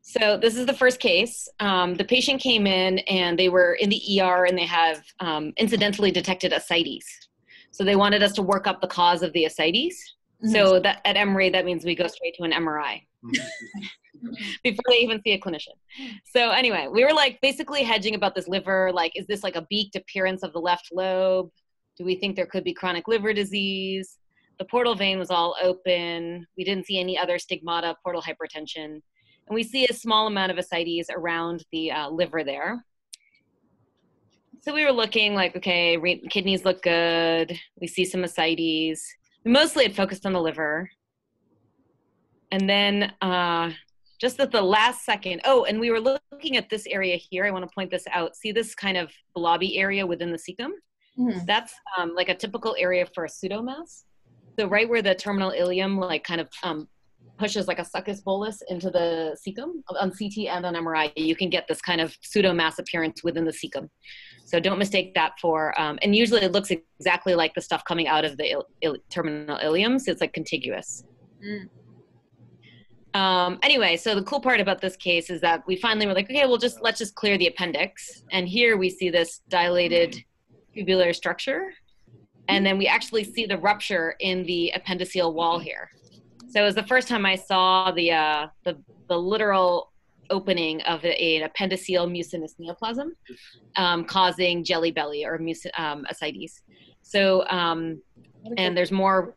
So this is the first case. The patient came in and they were in the ER and they have incidentally detected ascites. So they wanted us to work up the cause of the ascites. Mm-hmm. So that at Emory, that means we go straight to an MRI before they even see a clinician. So anyway, we were like basically hedging about this liver. Like, is this like a beaked appearance of the left lobe? Do we think there could be chronic liver disease? The portal vein was all open. We didn't see any other stigmata, portal hypertension. And we see a small amount of ascites around the liver there. So we were looking like, okay, kidneys look good. We see some ascites. Mostly it focused on the liver. And then just at the last second, oh, and we were looking at this area here. I want to point this out. See this kind of blobby area within the cecum? Mm-hmm. That's like a typical area for a pseudomass. So right where the terminal ileum like kind of pushes like a succus bolus into the cecum on CT and on MRI, you can get this kind of pseudomass appearance within the cecum. So don't mistake that for, and usually it looks exactly like the stuff coming out of the terminal ileum. So it's like contiguous. Anyway, so the cool part about this case is that we finally were like, okay, let's just clear the appendix. And here we see this dilated tubular structure. And then we actually see the rupture in the appendiceal wall here. So it was the first time I saw the literal opening of an appendiceal mucinous neoplasm causing jelly belly or ascites. So, and there's more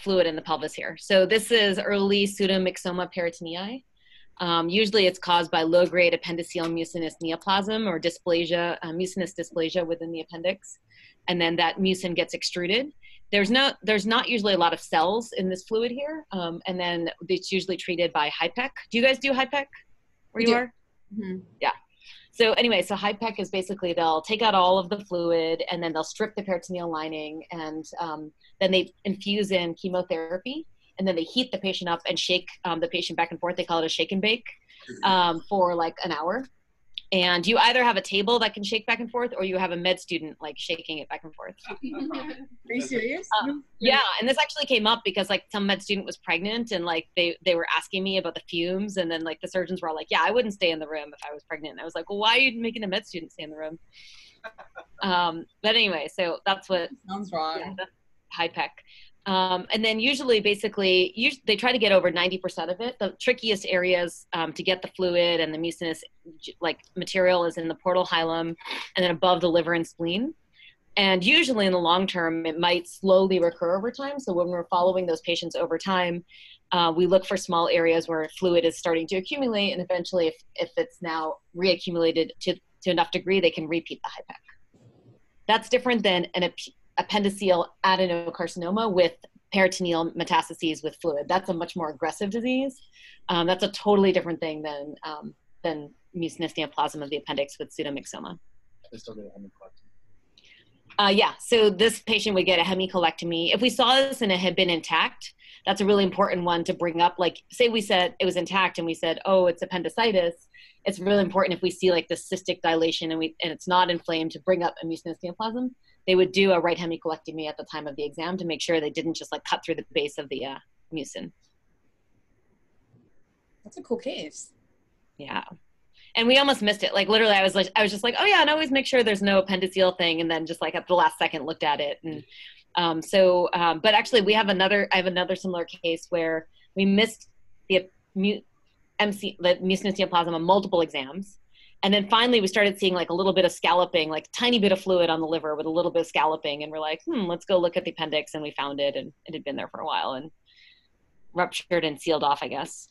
fluid in the pelvis here. So this is early pseudomyxoma peritonei. Usually it's caused by low-grade appendiceal mucinous neoplasm or dysplasia, mucinous dysplasia within the appendix. And then that mucin gets extruded. There's not usually a lot of cells in this fluid here. And then it's usually treated by HIPEC. Do you guys do HIPEC where you are? Mm-hmm. Yeah. So anyway, so HIPEC is basically they'll take out all of the fluid and then they'll strip the peritoneal lining and then they infuse in chemotherapy and then they heat the patient up and shake the patient back and forth. They call it a shake and bake for like an hour. And you either have a table that can shake back and forth or you have a med student like shaking it back and forth. Are you serious? Yeah, and this actually came up because like some med student was pregnant and like they were asking me about the fumes and then like the surgeons were all like, yeah, I wouldn't stay in the room if I was pregnant. And I was like, well, why are you making a med student stay in the room? But anyway, so that's what sounds wrong. Yeah, that's HIPEC. And then usually they try to get over 90% of it. The trickiest areas to get the fluid and the mucinous like material is in the portal hilum and then above the liver and spleen. And usually in the long term, it might slowly recur over time. So when we're following those patients over time, we look for small areas where fluid is starting to accumulate. And eventually, if it's now reaccumulated to enough degree, they can repeat the HIPEC. That's different than an appendiceal adenocarcinoma with peritoneal metastases with fluid. That's a much more aggressive disease. That's a totally different thing than mucinous neoplasm of the appendix with pseudomyxoma. They still get a hemicolectomy. Yeah, so this patient would get a hemicolectomy. If we saw this and it had been intact, that's a really important one to bring up. Like, say we said it was intact and we said, oh, it's appendicitis. It's really important if we see like the cystic dilation and it's not inflamed to bring up a mucinous neoplasm. They would do a right hemicolectomy at the time of the exam to make sure they didn't just like cut through the base of the mucin. That's a cool case. Yeah. And we almost missed it. Like literally I was just like, oh yeah, and always make sure there's no appendiceal thing. And then just like at the last second looked at it. And but actually I have another similar case where we missed the mucinous neoplasm on multiple exams. And then finally we started seeing like a little bit of scalloping, like tiny bit of fluid on the liver with a little bit of scalloping. And we're like, let's go look at the appendix. And we found it and it had been there for a while and ruptured and sealed off, I guess.